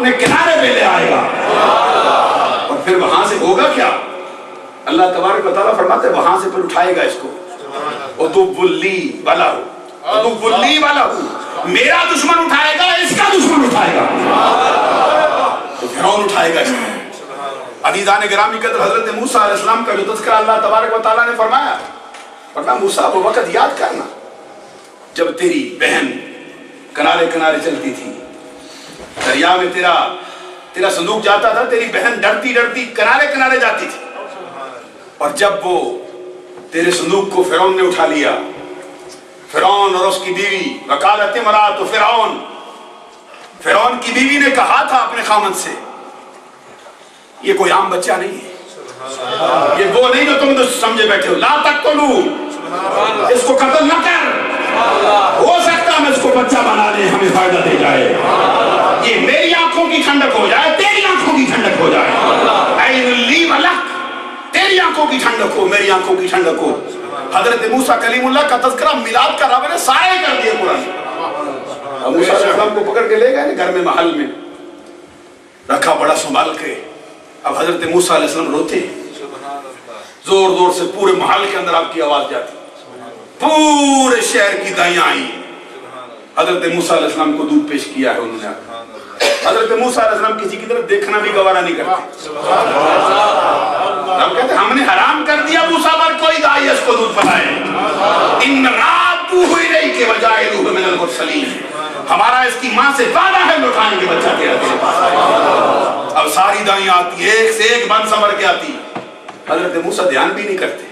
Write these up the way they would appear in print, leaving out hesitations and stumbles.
اپنے کنارے پہ لے آئے گا، اور پھر وہاں سے ہوگا کیا؟ اللہ تبارک و تعالیٰ فرماتے ہیں وہاں سے پھر اٹھائے گا اس کو، عدو لی ولہ، عدو لی ولہ، میرا دشمن اٹھائے گا، اس کا دشمن اٹھائے گا، تو فرعون اٹھائے گا اس کو۔ عزیزان گرامی قدر، حضرت موسیٰ علیہ السلام کا جو تذکرہ اللہ تبارک و تعالیٰ نے فرمایا، فرمایا موسیٰ وہ وقت یاد کرنا جب تیری بہن کنارے کنارے چلتی تھی، دریا میں تیرا صندوق جاتا تھا، تیری بہن ڈرتی ڈرتی کنارے کنارے جاتی تھی، اور جب وہ تیرے صندوق کو فرعون نے اٹھا لیا، فرعون اور اس کی بیوی، وقالت امرأۃ فرعون کی بیوی نے کہا تھا اپنے خامد سے، یہ کوئی عام بچہ نہیں ہے، یہ وہ نہیں جو تم سمجھے بیٹھے ہو، لا تقتلوا، اس کو قتل نہ کر، ہو سکتا ہم اس کو بچہ بنا لیں، ہمیں فائدہ دے جائے، یہ میری آنکھوں کی ٹھنڈک ہو جائے، تیری آنکھوں کی ٹھنڈک ہو جائے، عین لی ولک، تیری آنکھوں کی ٹھنڈک ہو، میری آنکھوں کی ٹھنڈک ہو۔ حضرت موسیٰ کلیم اللہ کا تذکرہ میلاد کا رب نے سائے کر دیا قرآن۔ اب موسیٰ علیہ السلام کو پکڑ کے لے گئے گھر میں، محل میں رکھا بڑا سنبھال کے۔ اب حضرت موسیٰ علیہ السلام روتے، زور زور سے پورے محل کے اندر آپ کی آواز جاتی، پورے شہر کی دائیاں آئی، حضرت موسیٰ علیہ السلام کو دودھ پیش کیا ہے انہوں نے۔ حضرت موسیٰ علیہ السلام کسی کی طرف دیکھنا بھی گوارا نہیں کرتے، ہم کہتے ہیں ہم نے حرام کر دیا موسیٰ پر کوئی دائی اس کو دودھ پلائے، ان راتوہ الیک وجاعلوہ من المرسلین، ہمارا اس کی ماں سے وعدہ ہے لوٹائیں گے بچہ تیرا تیرے پاس۔ اب ساری دائیاں آتی، ایک سے ایک بند سمر کے آتی، حضرت موسیٰ دھیان بھی نہیں کرتے۔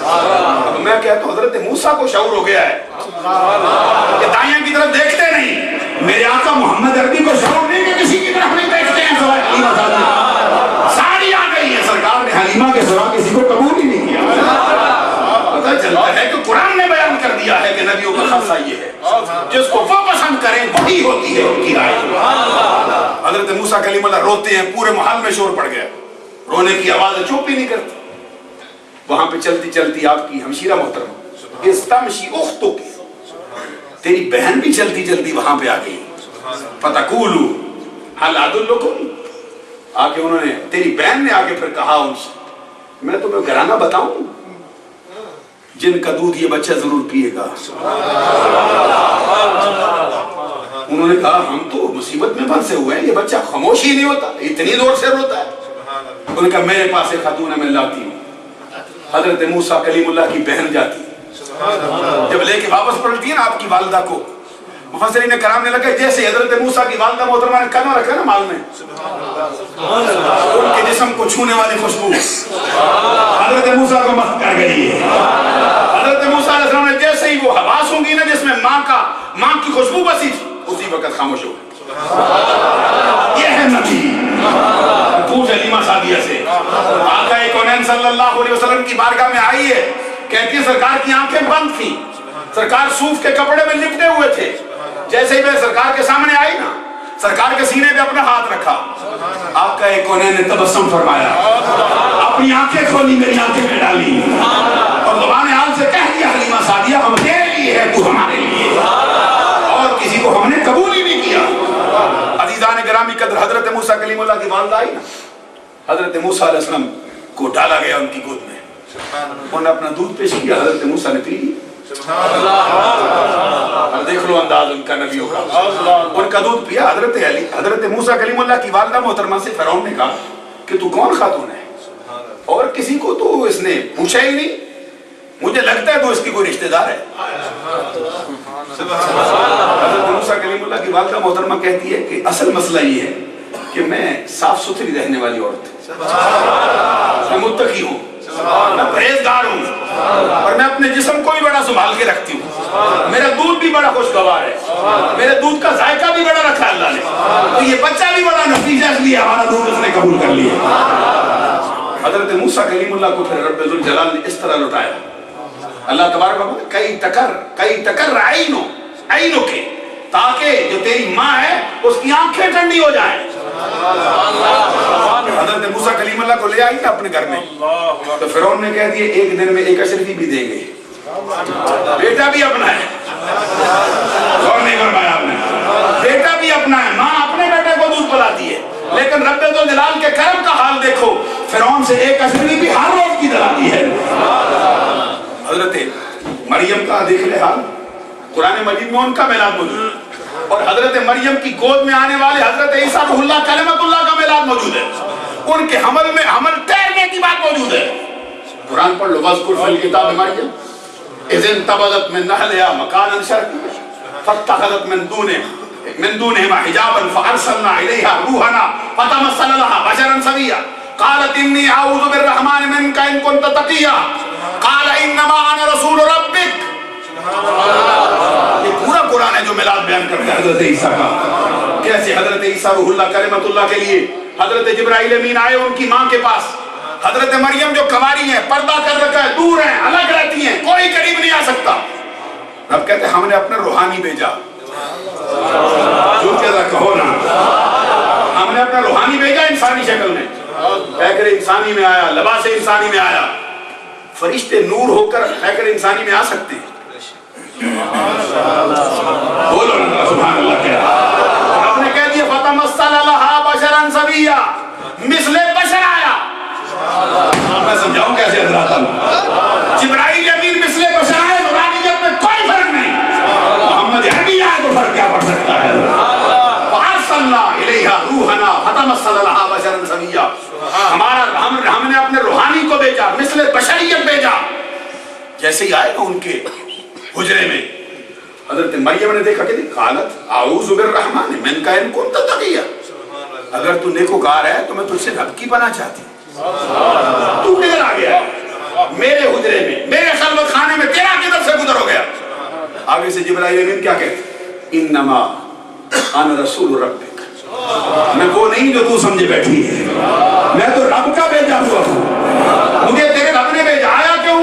اب میں کہتا ہوں حضرت موسیٰ کو شعور ہو گیا ہے کہ دائیاں کی طرف دیکھتے نہیں، میرے آقا محمد عربی کو شعور نہیں کہ کسی کی طرف نہیں دیکھتے ہیں، سوائے حلیمہ صاحب ساری آ گئی ہے، سرکار نے حلیمہ کے سوا کسی کو قبول ہی نہیں کیا۔ پتہ چلتا ہے کہ قرآن نے بیان کر دیا ہے کہ نبیوں کا خاصہ یہ ہے، جس کو وہ پسند کریں وہی ہوتی ہے ان کی رائے۔ حضرت موسیٰ کلیم اللہ روتے ہیں، پورے محل میں شور پڑ گیا، رونے کی آواز چپ ہی نہیں کرتی۔ وہاں پہ چلتی چلتی آپ کی ہمشیرہ محترمہ استمشی اختک، تیری بہن بھی چلتی چلتی وہاں پہ آ گئی، فتقولو حل ادلکم، آگے انہوں نے، تیری بہن نے آگے پھر کہا ان سے، میں تمہیں گھرانہ بتاؤں جن کا دودھ یہ بچہ ضرور پیے گا۔ انہوں نے کہا ہم تو مصیبت میں پھنسے ہوئے ہیں، یہ بچہ خاموش ہی نہیں ہوتا، اتنی زور سے روتا ہے۔ انہوں نے کہا میرے پاس ایک خاتون ہے، میں لاتی ہوں۔ حضرت موسیٰ کلیم اللہ کی بہن جاتی، جب لے کے واپس پلٹی ہے نا آپ کی والدہ کو، مفسرین کرام نے لگا جیسے حضرت موسیٰ کی والدہ محترمہ نے قدم رکھا نا مال میں، ان کے جسم کو چھونے والی خوشبو حضرت موسیٰ کو مست کر گئی ہے۔ حضرت موسیٰ علیہ السلام نے جیسے ہی وہ حواس ہوں گی نا جس میں ماں کی خوشبو بسی تھی، اسی وقت خاموش ہو گئی۔ یہ ہے نبی، پوچھ حلیمہ سعدیہ سے، آقا کونین صلی اللہ علیہ وسلم کی بارگاہ میں آئی ہے، کہتی ہے سرکار کی آنکھیں بند تھیں، سرکار صوف کے کپڑے میں لپٹے ہوئے تھے، جیسے ہی میں سرکار کے سامنے آئی نا، سرکار کے سینے پہ اپنا ہاتھ رکھا، آقا کونین نے تبسم فرمایا، اپنی آنکھیں کھولی، میری آنکھیں میں ڈالی، اور زبان حال سے کہہ دیا حلیمہ سعدیہ ہم تیرے لیے ہے، تو ہمارے لیے، اور کسی کو ہم نے قبول ہی نہیں کیا۔ عزیزان گرامی قدر، حضرت موسیٰ کلیم اللہ کی والدہ آئی نا، حضرت موسیٰ علیہ السلام کو ڈالا گیا ان کی گود میں، انہوں نے اپنا دودھ پیش کیا، حضرت موسیٰ نے پی لیا۔ دیکھ لو انداز ان کا نبیوں کا، ان کا دودھ پیا۔ حضرت موسیٰ کلیم اللہ کی والدہ محترمہ سے فرعون نے کہا کہ تو کون خاتون ہے، اور کسی کو تو اس نے پوچھا ہی نہیں، مجھے لگتا ہے تو اس کی کوئی رشتہ دار ہے۔ حضرت موسیٰ کلیم اللہ کی والدہ محترمہ کہتی ہے کہ اصل مسئلہ یہ ہے کہ میں صاف ستھری رہنے والی عورت ہوں، میں متقی ہوں، میں پرہیزگار ہوں، اور میں اپنے جسم کو بھی بڑا سنبھال کے رکھتی ہوں، میرا دودھ بھی بڑا خوشگوار ہے، میرے دودھ کا ذائقہ بھی بڑا رکھا اللہ نے، تو یہ بچہ بھی بڑا نفیس ہے، اس لیے ہمارا دودھ اس نے قبول کر لیا۔ حضرت موسیٰ کلیم اللہ کو پھر رب ذوالجلال نے اس طرح لٹایا، اللہ تبارک و تعالیٰ کئی تکر عینوں کے، تاکہ جو تیری ماں ہے اس کی آنکھیں ٹھنڈی ہو جائیں۔ حضرت موسیٰ کلیم اللہ کو لے آئی نا اپنے گھر میں، تو فرعون نے کہہ دیا ایک دن میں ایک اشرفی بھی دیں گے، بیٹا بھی اپنا ہے، غور نہیں فرمایا آپ نے، بیٹا بھی اپنا ہے، ماں اپنے بیٹے کو دودھ پلاتی سے ایک اشری بھی ہر روز کی دلالی ہے۔ حضرت مریم کا دیکھ لے حال، قرآن مجید میں ان کا میلاد موجود ہے، اور حضرت مریم کی گود میں آنے والے حضرت عیسیٰ روح اللہ کلمۃ اللہ کا میلاد موجود ہے، ان کے حمل میں حمل ٹھہرنے کی بات موجود ہے۔ قرآن پڑھ لو، وَاذْكُرْ فِي الْكِتَابِ مَرْيَمَ إِذِ انتَبَذَتْ مِنْ أَهْلِهَا مَكَانًا شَرْقِيًّا فَاتَّخَذَتْ مِنْ دُونِهِمَا حِجَابًا فَأَرْسَلْنَا إِلَيْهَا رُوحَنَا فَتَمَثَّلَ لَهَا بَشَرًا سَوِيًّا قَالَتْ إِنِّي أَعُوذُ بِالرَّحْمَنِ مِنْكَ إِنْ كُنْتَ تَقِيًّا قَالَ إِنَّمَا أَنَا رَسُولُ رَبِّكَ۔ یہ پورا قرآن ہے جو میلاد بیان کرتا ہے حضرت عیسیٰ کا، کیسے حضرت عیسیٰ روح اللہ کلمۃ اللہ کے لیے حضرت جبرائیل امین آئے ان کی ماں کے پاس۔ حضرت مریم جو کنواری ہیں، پردہ کر رکھا ہے، دور ہیں، الگ رہتی ہیں، کوئی قریب نہیں آ سکتا۔ رب کہتے ہیں ہم نے اپنا روحانی بھیجا، جو کہتا کہو نا، ہم نے اپنا روحانی بھیجا انسانی شکل میں، پیکر انسانی میں آیا، لباس انسانی میں آیا۔ فرشتے نور ہو کر پیکر انسانی میں آ سکتے ہیں؟ بولو نا سبحان اللہ کیا۔ آپ نے کہہ دیا فَتَمَثَّلَ لَهَا بَشَرًا سَوِيًّا، مثل بشر آیا۔ میں سمجھاؤں کیسے حضرات؟ جبرائیل امین مثل بشر آئے، روحانیت میں کوئی فرق نہیں، محمد عربی آئے تو فرق کیا پڑ سکتا ہے؟ فَأَرْسَلْنَا إِلَيْهَا رُوحَنَا فَتَمَثَّلَ لَهَا بَشَرًا سَوِيًّا، ہم نے اپنے روحانی کو بھیجا، مثل بشریت بھیجا۔ جیسے ہی آئے نا ان کے حجرے میں، حضرت مریم نے دیکھا کہ قالت اعوذ بالرحمن منک ان کنت تقیا، اگر تو نیکوکار ہے تو میں تجھ سے رب کی پناہ چاہتی ہوں، تو کدھر آ گیا میرے حجرے میں، میرے خلوت خانے میں، تیرا کدھر سے گزر ہو گیا؟ آگے سے جبرائیل امین کیا کہتے؟ انما انا رسول ربک، میں وہ نہیں جو تو سمجھے بیٹھی ہے، میں تو رب کا بھیجا ہوا ہوں، مجھے تیرے رب نے بھیجا۔ آیا کیوں؟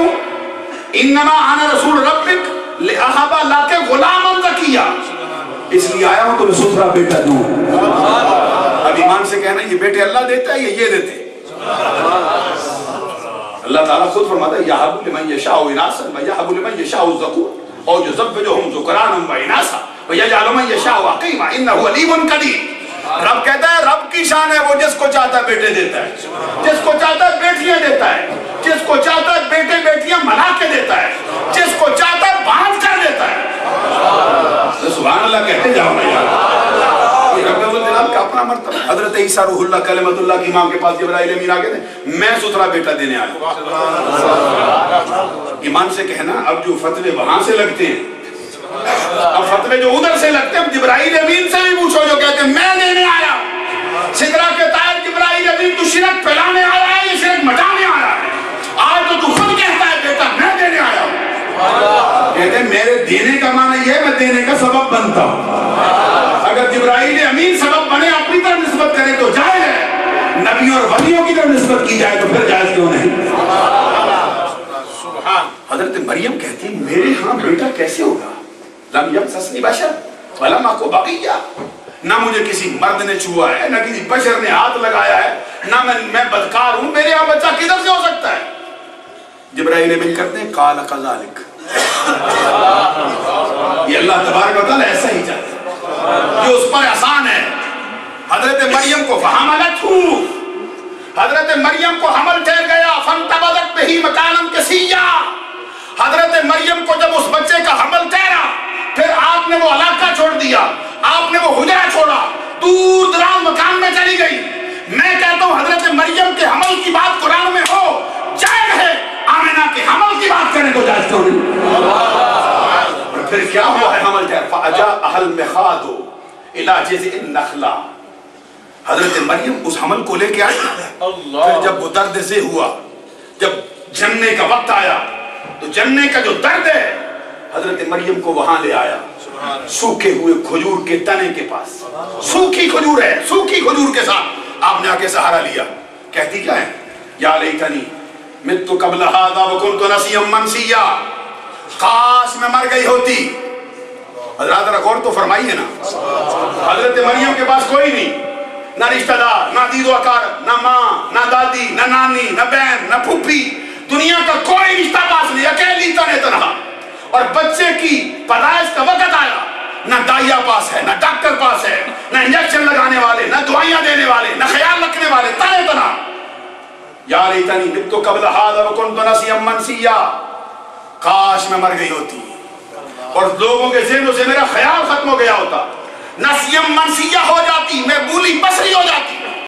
انما انا رسول ربک لأہب لک غلاما زکیا، اس لیے آیا ہوں تمہیں ستھرا بیٹا دوں۔ اب ایمان سے کہنا یہ بیٹے اللہ دیتا ہے یا یہ دیتے؟ اللہ تعالیٰ خود فرماتا ہے یہب لمن یشاء اناثا ویہب لمن یشاء الذکور اور یزوجہم ذکرانا واناثا ویجعل من یشاء عقیما انہ علیم قدیر۔ رب کہتا ہے رب کی شان ہے، وہ جس کو چاہتا ہے بیٹے دیتا ہے، جس کو چاہتا ہے بیٹیاں دیتا ہے، جس کو چاہتا ہے بیٹے بیٹیاں ملا کے دیتا ہے، جس کو چاہتا ہے باندھ کر دیتا ہے۔ سبحان اللہ کہتے جاؤ نا یار، رب الجلال کا اپنا مرتبہ۔ حضرت عیسیٰ روح اللہ کلمۃ اللہ کی ماں کے پاس جبرائیل امین آ گئے تھے، میں ستھرا بیٹا دینے آیا۔ ایمان سے کہنا اب جو فتوے وہاں سے لگتے ہیں، اب فتوے جو ادھر سے لگتے ہیں، جبرائیل امین سے بھی پوچھو جو کہتے ہیں میں دینے آیا۔ سدرہ کے طائر جبرائیل امین تو شرک پھیلانے آیا ہے یا شرک مٹانے آیا ہے؟ آج تو خود کہتا ہے بیٹا میں دینے آیا ہوں۔ کہتے ہیں میرے دینے کا معنی یہ ہے میں دینے کا سبب بنتا ہوں۔ اگر جبرائیل امین سبب بنے اپنی طرف نسبت کرے تو جائز ہے، نبیوں اور ولیوں کی طرف نسبت کی جائے تو پھر جائز کیوں نہیں؟ حضرت مریم کہتی ہے میرے ہاں بیٹا کیسے ہوگا؟ لم یمسسنی بشر ولم اک بغیا، نہ مجھے کسی مرد نے چھوا ہے، نہ کسی بشر نے ہاتھ لگایا ہے، نہ میں بدکار ہوں، میرے یہاں بچہ کدھر سے ہو سکتا ہے؟ جبرائیل امین کرتے ہیں قال کذالک، یہ اللہ تبارک و تعالیٰ ایسا ہی چاہتا ہے، یہ اس پر آسان ہے۔ حضرت مریم کو فحملتہ، حضرت مریم کو حمل ٹھہر گیا، فانتبذت بہ مکانا قصیا، حضرت مریم کو جب اس بچے کا حمل ٹھہرا پھر آپ نے وہ علاقہ چھوڑ دیا، آپ نے وہ حجرہ چھوڑا، دور دراز مکان میں چلی گئی۔ میں کہتا ہوں حضرت مریم کے حمل کی بات قرآن میں ہو جائز ہے، آمنہ کے حمل کی بات کرنے کو جائز کیوں نہیں؟ اور پھر کیا ہوا ہے حمل ٹھہر؟ فَأَجَاءَهَا الْمِخَاضُ إِلَىٰ جِذْعِ النَّخْلَةِ، حضرت مریم اس حمل کو لے کے آئی، پھر جب وہ درد سے ہوا، جب جننے کا وقت آیا تو جننے کا جو درد ہے حضرت مریم کو وہاں لے آیا، سوکھے ہوئے کھجور کے تنے کے پاس، سوکھی کھجور ہے، سوکھی کھجور کے ساتھ آپ نے آ کے سہارا لیا۔ کہتی کیا ہے؟ یا لیتنی مت قبل ھذا وکنت نسیا منسیا، کاش میں مر گئی ہوتی۔ حضرات غور تو فرمائیے نا، حضرت مریم کے پاس کوئی نہیں، نہ رشتہ دار، نہ دید و اقارب، نہ ماں، نہ دادی، نہ نانی، نہ بہن، نہ پھوپھی، دنیا کا کوئی رشتہ پاس نہیں، اکیلی تنے تنہا۔ اور بچے کی پیدائش کا وقت آیا، نہ دائیا پاس ہے، نہ ڈاکٹر پاس ہے، نہ انجیکشن لگانے والے، نہ دعائیاں دینے والے، نہ خیال رکھنے والے، تنے تنہا۔ یا لیتنی مت قبل ھذا وکنت نسیا منسیا، کاش میں مر گئی ہوتی اور لوگوں کے ذہنوں سے میرا خیال ختم ہو گیا ہوتا، نسیم منسیہ ہو جاتی، میں بھولی بسری ہو جاتی۔